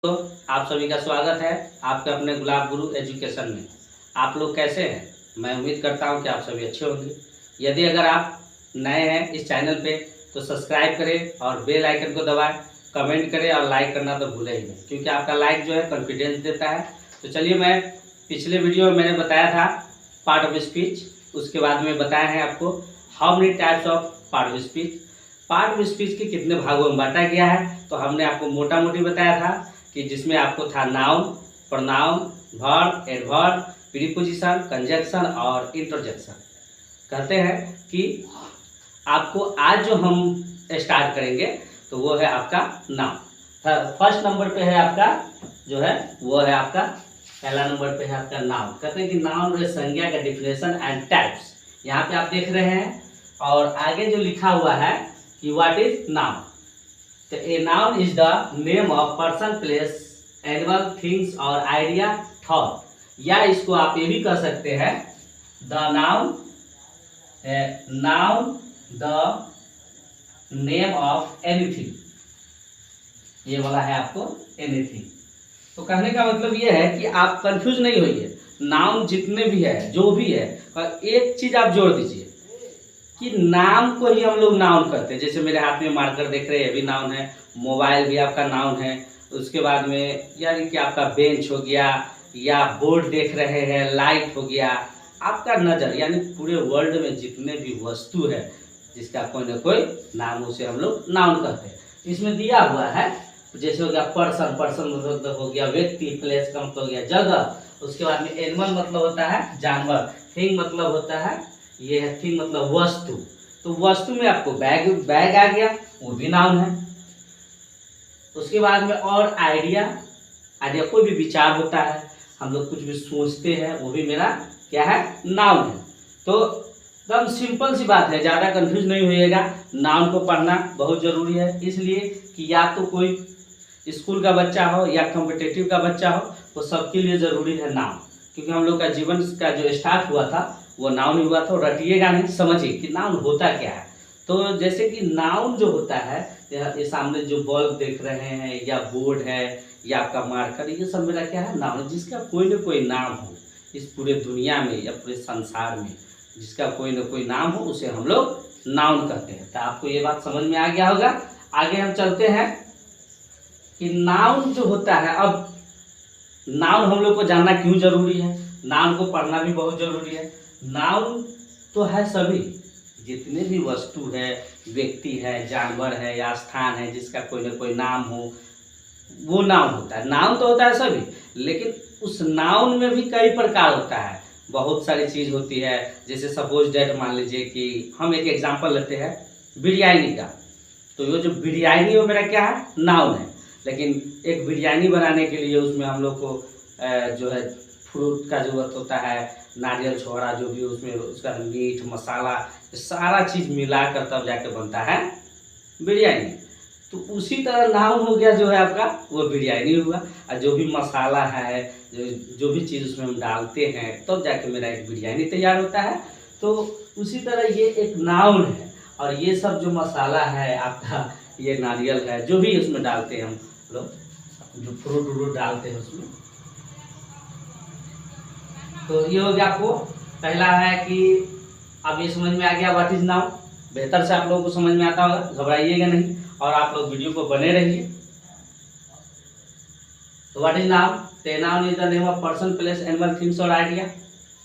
तो आप सभी का स्वागत है आपके अपने गुलाब गुरु एजुकेशन में। आप लोग कैसे हैं? मैं उम्मीद करता हूं कि आप सभी अच्छे होंगे। यदि अगर आप नए हैं इस चैनल पे तो सब्सक्राइब करें और बेल आइकन को दबाएं, कमेंट करें और लाइक करना तो भूलें ही नहीं, क्योंकि आपका लाइक जो है कॉन्फिडेंस देता है। तो चलिए, मैं पिछले वीडियो में मैंने बताया था पार्ट ऑफ स्पीच, उसके बाद में बताया है आपको how many types of part of speech. Part of speech के कितने भागों में बांटा गया है तो हमने आपको मोटा मोटी बताया था कि जिसमें आपको था noun, pronoun, verb, adverb, preposition, conjunction और इंटरजेक्शन। कहते हैं कि आपको आज जो हम स्टार्ट करेंगे तो वो है आपका नाउन। फर्स्ट नंबर पे है आपका जो है वो है आपका पहला नंबर पे है आपका नाउन। कहते हैं कि नाउन और संज्ञा का डिफिनेशन एंड टाइप्स। यहाँ पे आप देख रहे हैं और आगे जो लिखा हुआ है कि व्हाट इज नाउन। तो a noun is the name of person, place, animal, things और आइडिया, थॉट। या इसको आप ये भी कह सकते हैं the noun the name of anything. ये वाला है आपको एनीथिंग। तो कहने का मतलब ये है कि आप कंफ्यूज नहीं होइए। नाउन जितने भी है जो भी है, और एक चीज आप जोड़ दीजिए कि नाम को ही हम लोग नाउन करते हैं। जैसे मेरे हाथ में मार्कर देख रहे हैं, ये भी नाउन है। मोबाइल भी आपका नाउन है। उसके बाद में यानी कि आपका बेंच हो गया, या बोर्ड देख रहे हैं, लाइट हो गया, आपका नज़र, यानी पूरे वर्ल्ड में जितने भी वस्तु है जिसका कोई ना कोई नाम, उसे हम लोग नाउन कहते हैं। इसमें दिया हुआ है जैसे हो गया पर्सन, पर्सन मतलब हो गया व्यक्ति, प्लेस का मतलब हो गया जगह। उसके बाद में एनिमल मतलब होता है जानवर, थिंग मतलब होता है ये है थिंग मतलब वस्तु। तो वस्तु में आपको बैग बैग आ गया, वो भी नाउन है। उसके बाद में और आइडिया, आइडिया कोई भी विचार होता है, हम लोग कुछ भी सोचते हैं, वो भी मेरा क्या है नाउन है। तो एकदम सिंपल सी बात है, ज़्यादा कंफ्यूज नहीं होइएगा। नाउन को पढ़ना बहुत ज़रूरी है, इसलिए कि या तो कोई स्कूल का बच्चा हो या कॉम्पिटिटिव का बच्चा हो, वो सबके लिए ज़रूरी है नाउन। क्योंकि हम लोग का जीवन का जो स्टार्ट हुआ था वो नाउन ही हुआ था। रटिएगा नहीं, समझिए कि नाउन होता क्या है। तो जैसे कि नाउन जो होता है, ये सामने जो बल्ब देख रहे हैं, या बोर्ड है, या आपका मार्कर, ये सब मेरा क्या है नाउन। जिसका कोई न कोई नाम हो इस पूरे दुनिया में या पूरे संसार में, जिसका कोई न कोई नाम हो, उसे हम लोग नाउन कहते हैं। तो आपको ये बात समझ में आ गया होगा। आगे हम चलते हैं कि नाउन जो होता है, अब नाउन हम लोग को जानना क्यों जरूरी है, नाउन को पढ़ना भी बहुत जरूरी है। नाउन तो है सभी, जितने भी वस्तु है, व्यक्ति है, जानवर है या स्थान है, जिसका कोई ना कोई नाम हो, वो नाउन होता है। नाउन तो होता है सभी, लेकिन उस नाउन में भी कई प्रकार होता है, बहुत सारी चीज होती है। जैसे सपोज डेट मान लीजिए कि हम एक एग्जांपल लेते हैं बिरयानी का। तो ये जो बिरयानी वो मेरा क्या है नाउन है। लेकिन एक बिरयानी बनाने के लिए उसमें हम लोग को जो है फ्रूट का जरूरत होता है, नारियल छोड़ा जो भी उसमें, उसका मीट मसाला सारा चीज़ मिलाकर तब जाके बनता है बिरयानी। तो उसी तरह नाउन हो गया जो है आपका वो बिरयानी हुआ। और जो भी मसाला है, जो भी चीज़ उसमें हम डालते हैं तब जाके मेरा एक बिरयानी तैयार होता है। तो उसी तरह ये एक नाउन है। और ये सब जो मसाला है आपका, ये नारियल है, जो भी उसमें डालते हैं हम लोग, जो फ्रूट व्रूट डालते हैं उसमें। तो ये हो गया आपको पहला है कि अब ये समझ में आ गया व्हाट इज नाउन। बेहतर से आप लोगों को समझ में आता होगा, घबराइएगा नहीं और आप लोग वीडियो को बने रहिए। तो what is noun? Noun is the name of person, place, animal, things और आइडिया।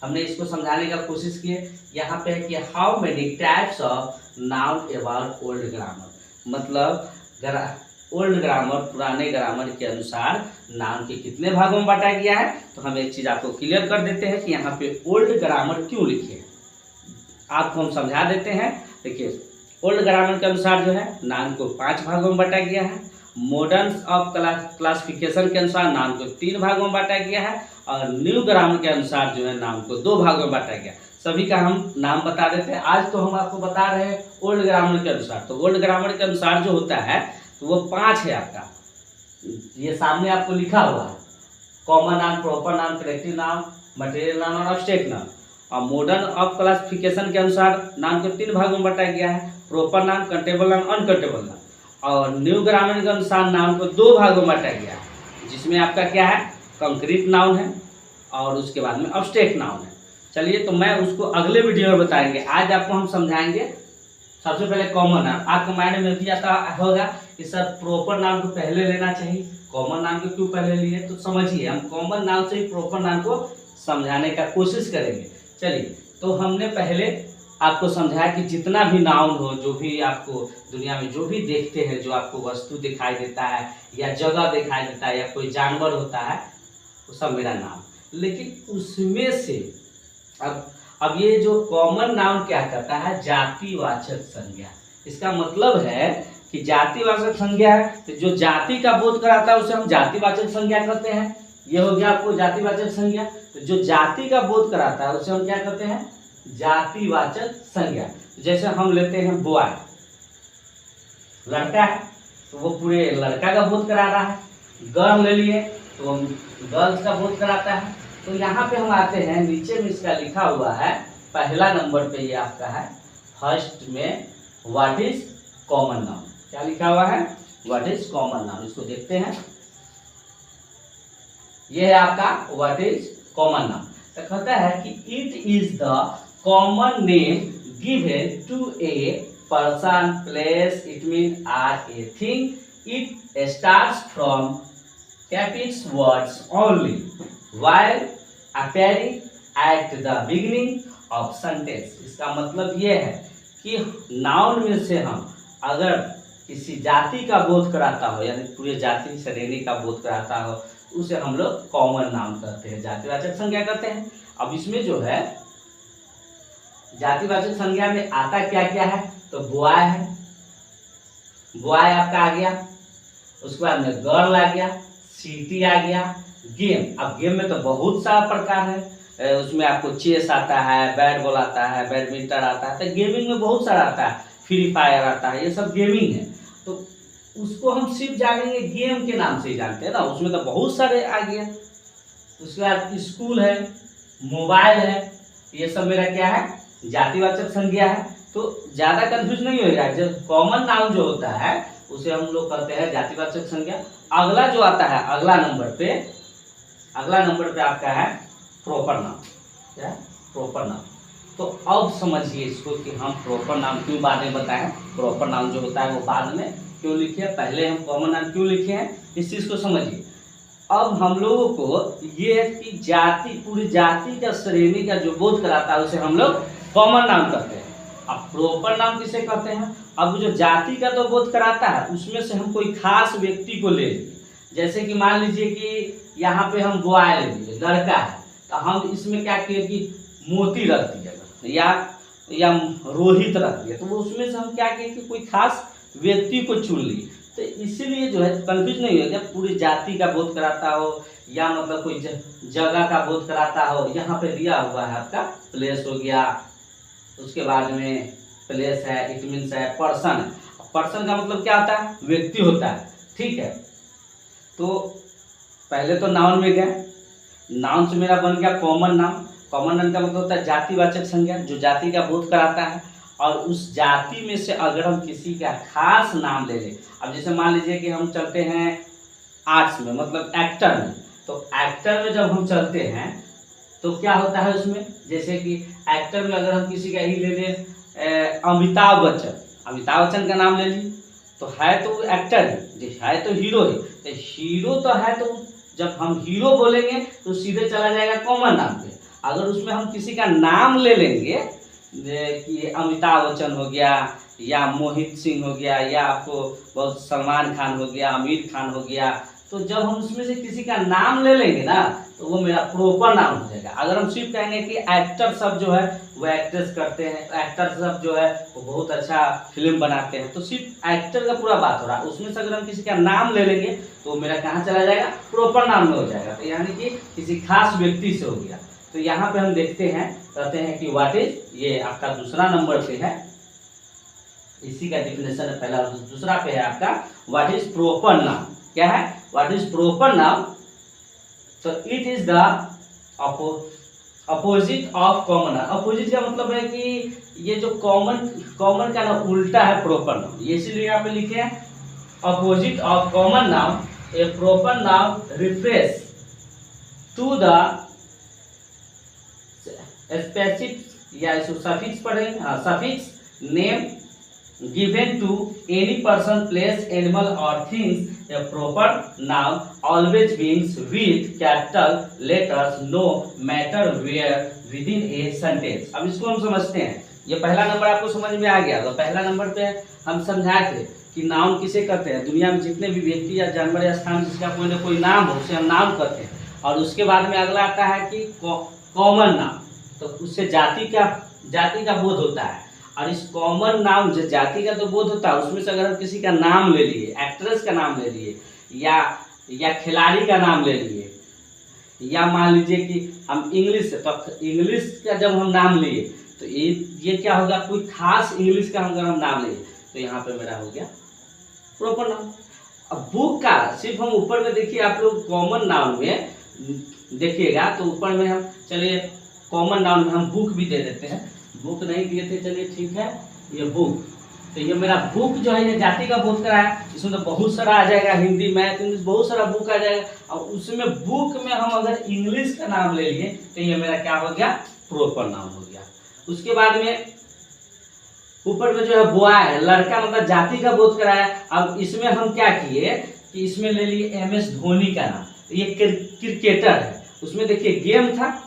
हमने इसको समझाने का कोशिश की है। यहाँ पे है कि how many types of noun about old grammar. मतलब ओल्ड ग्रामर, पुराने ग्रामर के अनुसार नाउन के कितने भागों में बांटा गया है। तो हम एक चीज आपको क्लियर कर देते हैं कि यहाँ पे ओल्ड ग्रामर क्यों लिखे हैं, आपको हम समझा देते हैं। देखिए, ओल्ड ग्रामर के अनुसार जो है नाउन को 5 भागों में बांटा गया है। मॉडर्न ऑफ क्लासिफिकेशन के अनुसार नाउन को 3 भागों में बांटा गया है। और न्यू ग्रामर के अनुसार जो है नाउन को 2 भागों में बांटा गया। सभी का हम नाम बता देते हैं। आज तो हम आपको बता रहे हैं ओल्ड ग्रामर के अनुसार। तो ओल्ड ग्रामर के अनुसार जो होता है तो वो 5 है आपका। ये सामने आपको लिखा हुआ है, common noun, proper noun, corrective noun, material noun और एब्स्ट्रैक्ट नाउन। और मॉडर्न ऑफ क्लासिफिकेशन के अनुसार नाउन को 3 भागों में बांटा गया है, proper noun, countable noun, uncountable noun. और न्यू ग्रामर के अनुसार नाउन को 2 भागों में बांटा गया है, जिसमें आपका क्या है, कंक्रीट नाउन है और उसके बाद में अब्स्ट्रैक्ट नाउन है। चलिए, तो मैं उसको अगले वीडियो में बताएंगे। आज आपको हम समझाएंगे सबसे पहले कॉमन नाउन। आपके माइंड में भी आता होगा कि सर प्रॉपर नाउन को पहले लेना चाहिए, कॉमन नाउन को क्यों पहले लिए? तो समझिए, हम कॉमन नाउन से ही प्रॉपर नाउन को समझाने का कोशिश करेंगे। चलिए, तो हमने पहले आपको समझाया कि जितना भी नाउन हो, जो भी आपको दुनिया में जो भी देखते हैं, जो आपको वस्तु दिखाई देता है या जगह दिखाई देता है या कोई जानवर होता है, वो सब मेरा नाम। लेकिन उसमें से अब ये जो कॉमन नाउन क्या करता है, जातिवाचक संज्ञा। इसका मतलब है कि जातिवाचक संज्ञा है, तो जो जाति का बोध कराता है उसे हम जातिवाचक संज्ञा कहते हैं। ये हो गया आपको जातिवाचक संज्ञा। तो जो जाति का बोध कराता है उसे हम क्या कहते हैं, जातिवाचक संज्ञा। जैसे हम लेते हैं बॉय, लड़का है तो वो पूरे लड़का का बोध करा रहा है। गर्ल ले लिए तो गर्ल्स का बोध कराता है। तो यहाँ पे हम आते हैं, नीचे में इसका लिखा हुआ है, पहला नंबर पे ये आपका है, फर्स्ट में व्हाट इज कॉमन नाउन। क्या लिखा हुआ है, व्हाट इज कॉमन नाउन। इसको देखते हैं, ये है आपका व्हाट इज कॉमन नाउन। तो कहता है कि it is the common name given to a person, place, it mean or a thing. It starts from capital words only while appearing at the beginning of sentence। इसका मतलब ये है कि noun में से हम अगर किसी जाति का बोध कराता हो, यानी पूरे जाति श्रेणी का बोध कराता हो, उसे हम लोग कॉमन नाउन कहते हैं, जातिवाचक संज्ञा कहते हैं। अब इसमें जो है जातिवाचक संज्ञा में आता क्या क्या है, तो बॉय है, बॉय आपका आ गया। उसके बाद में गर्ल आ गया, सिटी आ गया, गेम। अब गेम में तो बहुत सारा प्रकार है, उसमें आपको चेस आता है, बैट बॉल आता है, बैडमिंटन आता है, तो गेमिंग में बहुत सारा आता है, फ्री फायर आता है, ये सब गेमिंग है। तो उसको हम सिर्फ जानेंगे गेम के नाम से ही जानते हैं ना, उसमें तो बहुत सारे आ गया। उसके बाद स्कूल है, मोबाइल है, ये सब मेरा क्या है, जातिवाचक संज्ञा है। तो ज़्यादा कंफ्यूज नहीं होगा, जो कॉमन नाउन जो होता है उसे हम लोग कहते हैं जातिवाचक संज्ञा। अगला जो आता है, अगला नंबर पे आपका है प्रॉपर नाउन। क्या है, प्रॉपर नाउन। तो अब समझिए इसको कि हम प्रॉपर नाउन क्यों बाद में बताएं, प्रॉपर नाउन जो होता है वो बाद में क्यों लिखे, पहले हम कॉमन नाउन क्यों लिखे हैं, इस चीज़ को समझिए। अब हम लोगों को ये है कि जाति, पूरी जाति का श्रेणी का जो बोध कराता है उसे हम लोग कॉमन नाउन कहते हैं। अब प्रॉपर नाउन किसे कहते हैं, अब जो जाति का तो बोध कराता है उसमें से हम कोई खास व्यक्ति को ले लिए। जैसे कि मान लीजिए कि यहाँ पे हम बॉय ले लिए, लड़का है, तो हम इसमें क्या किए कि मोती रख दिया या रोहित रख दिया, तो वो उसमें से हम क्या किए कि कोई खास व्यक्ति को चुन लिए। तो इसीलिए जो है कंफ्यूज नहीं होगा, पूरी जाति का बोध कराता हो या मतलब कोई जगह का बोध कराता हो। यहाँ पे दिया हुआ है आपका प्लेस हो गया, उसके बाद में प्लेस है, इट मीन्स है, पर्सन है। पर्सन का मतलब क्या होता है, व्यक्ति होता है, ठीक है। तो पहले तो नाउन में गया, नाउन से मेरा बन गया कॉमन नाउन। कॉमन नाउन का मतलब होता है जातिवाचक संज्ञा, जो जाति का बोध कराता है। और उस जाति में से अगर हम किसी का खास नाम ले लें, अब जैसे मान लीजिए कि हम चलते हैं आर्ट्स में, मतलब एक्टर में, तो एक्टर में जब हम चलते हैं तो क्या होता है उसमें, जैसे कि एक्टर में अगर हम किसी का ही ले लें, अमिताभ बच्चन का नाम ले ली, तो है तो एक्टर है तो हीरो है, तो हीरो तो है, तो जब हम हीरो बोलेंगे तो सीधे चला जाएगा कॉमन नाम पे। अगर उसमें हम किसी का नाम ले लेंगे कि अमिताभ बच्चन हो गया या मोहित सिंह हो गया या आपको बहुत सलमान खान हो गया, आमिर खान हो गया, तो जब हम उसमें से किसी का नाम ले लेंगे ना तो वो मेरा प्रॉपर नाम हो जाएगा। अगर हम सिर्फ कहेंगे कि एक्टर सब जो है वो एक्ट्रेस करते हैं, एक्टर सब जो है वो बहुत अच्छा फिल्म बनाते हैं, तो सिर्फ एक्टर का पूरा बात हो रहा है, उसमें से अगर हम किसी का नाम ले लेंगे तो मेरा कहाँ चला जाएगा, प्रॉपर नाम में हो जाएगा। तो यानी कि किसी खास व्यक्ति से हो गया। तो यहाँ पे हम देखते हैं, कहते हैं कि व्हाट इज, ये आपका दूसरा नंबर पे है, इसी का डिफिनेशन है पहला, दूसरा पे है आपका व्हाट इज प्रॉपर नाउन। क्या है, व्हाट इज प्रॉपर नाउन, तो it is the opposite of common. Opposite का मतलब है कि ये जो कॉमन का ना उल्टा है प्रॉपर नाउन, ये इसीलिए यहाँ पे लिखे हैं opposite of common noun. A proper noun refers to the specific या सफिक्स पढ़ेंगे, suffix name given to any person, place, animal or things. A proper noun always begins with capital letters no matter where within a sentence. अब इसको हम समझते हैं। ये पहला number आपको समझ में आ गया। तो पहला नंबर पे हम समझाए थे कि नाउन किसे कहते हैं। दुनिया में जितने भी व्यक्ति या जानवर या स्थान जिसका कोई ना कोई नाम हो उसे हम नाउन कहते हैं। और उसके बाद में अगला आता है कि कॉमन नाउन, तो उससे जाति का बोध होता है। और इस कॉमन नाउन जो जाति का तो बोध होता है, उसमें से अगर हम किसी का नाम ले लिए, एक्ट्रेस का नाम ले लिए या खिलाड़ी का नाम ले लिए, या मान लीजिए कि हम इंग्लिश से, तो इंग्लिश का जब हम नाम लिए तो ये क्या होगा, कोई खास इंग्लिश का अगर हम नाम लिए तो यहाँ पे मेरा हो गया प्रॉपर नाउन। अब बुक का सिर्फ हम ऊपर में देखिए, आप लोग कॉमन नाउन में देखिएगा तो ऊपर में हम चलिए कॉमन नाउन में हम बुक भी दे देते हैं। बुक नहीं दिए थे, चलिए ठीक है, ये बुक, तो ये मेरा बुक जो है ये जाति का बोध करा है। इसमें तो बहुत सारा आ जाएगा, हिंदी मैथ इंग्लिश बहुत सारा बुक आ जाएगा। और उसमें बुक में हम अगर इंग्लिश का नाम ले लिए तो ये मेरा क्या हो गया, प्रॉपर नाउन हो गया। उसके बाद में ऊपर में जो है बॉय है, लड़का, मतलब जाति का बोध कराया। अब इसमें हम क्या किए कि इसमें ले लिए MS धोनी का नाम, ये क्रिकेटर है। उसमें देखिए गेम था,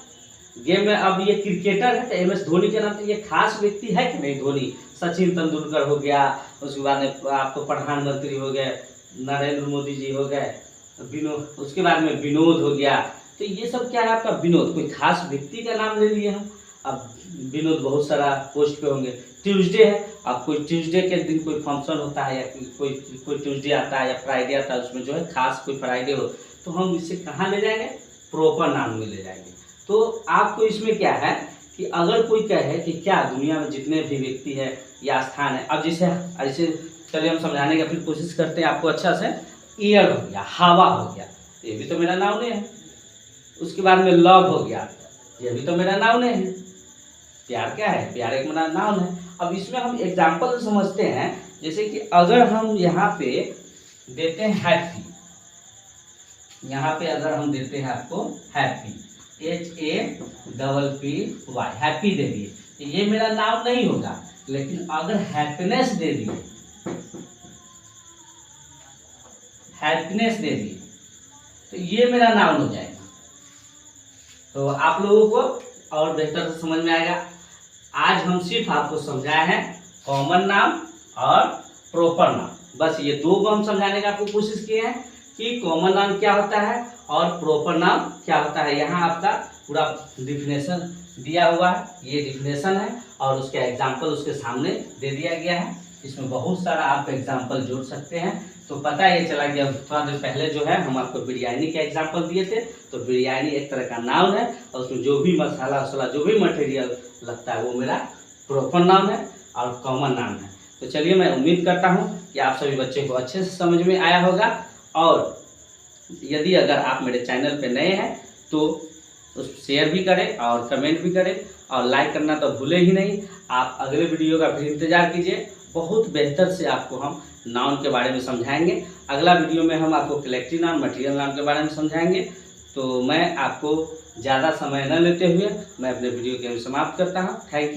गेम में अब ये क्रिकेटर है तो MS धोनी के नाम, तो ये खास व्यक्ति है कि नहीं, धोनी, सचिन तेंदुलकर हो गया, उसके बाद में आपको प्रधानमंत्री हो गए, नरेंद्र मोदी जी हो गए, विनोद, उसके बाद में विनोद हो गया। तो ये सब क्या है आपका विनोद, कोई खास व्यक्ति का नाम ले लिए हम। अब विनोद बहुत सारा पोस्ट पे होंगे। ट्यूसडे है, अब कोई ट्यूसडे के दिन कोई फंक्शन होता है या कोई ट्यूसडे आता है या फ्राइडे आता है, उसमें जो है खास कोई फ्राइडे हो, तो हम इसे कहाँ ले जाएंगे, प्रॉपर नाउन में ले जाएंगे। तो आपको इसमें क्या है कि अगर कोई कहे कि क्या दुनिया में जितने भी व्यक्ति है या स्थान है, अब जैसे ऐसे चलिए हम समझाने की अपनी कोशिश करते हैं आपको अच्छा से। एयर हो गया, हवा हो गया, ये भी तो मेरा नाउन है। उसके बाद में लव हो गया, ये भी तो मेरा नाउन है। प्यार क्या है, प्यार एक मेरा नाउन है। अब इसमें हम एग्जाम्पल समझते हैं, जैसे कि अगर हम यहाँ पे देते हैं हैप्पी, यहाँ पे अगर हम देते हैं आपको हैप्पी, HAPPY, हैप्पी दे दिए, तो ये मेरा नाउन नहीं होगा। लेकिन अगर हैप्पीनेस दे दिए, हैप्पीनेस दे दिए, तो ये मेरा नाउन हो जाएगा। तो आप लोगों को और बेहतर से समझ में आएगा। आज हम सिर्फ आपको समझाए हैं कॉमन नाउन और प्रॉपर नाउन, बस ये दो को हम समझाने का आपको कोशिश किए हैं कि कॉमन नाउन क्या होता है और प्रॉपर नाउन क्या होता है। यहाँ आपका पूरा डिफिनेशन दिया हुआ है, ये डिफिनेशन है और उसका एग्जाम्पल उसके सामने दे दिया गया है। इसमें बहुत सारा आप एग्जाम्पल जोड़ सकते हैं। तो पता ये चला कि अब थोड़ा देर पहले जो है हम आपको बिरयानी का एग्जाम्पल दिए थे, तो बिरयानी एक तरह का नाउन है और उसमें जो भी मसाला वसाला जो भी मटेरियल लगता है वो मेरा प्रॉपर नाउन है और कॉमन नाउन है। तो चलिए, मैं उम्मीद करता हूँ कि आप सभी बच्चे को अच्छे से समझ में आया होगा। और यदि अगर आप मेरे चैनल पे नए हैं तो उस शेयर भी करें और कमेंट भी करें और लाइक करना तो भूलें ही नहीं। आप अगले वीडियो का फिर इंतजार कीजिए, बहुत बेहतर से आपको हम नाउन के बारे में समझाएंगे। अगला वीडियो में हम आपको कलेक्टिव नाउन, मटेरियल नाउन के बारे में समझाएंगे। तो मैं आपको ज़्यादा समय न लेते हुए मैं अपने वीडियो के समाप्त करता हूँ। Thank you.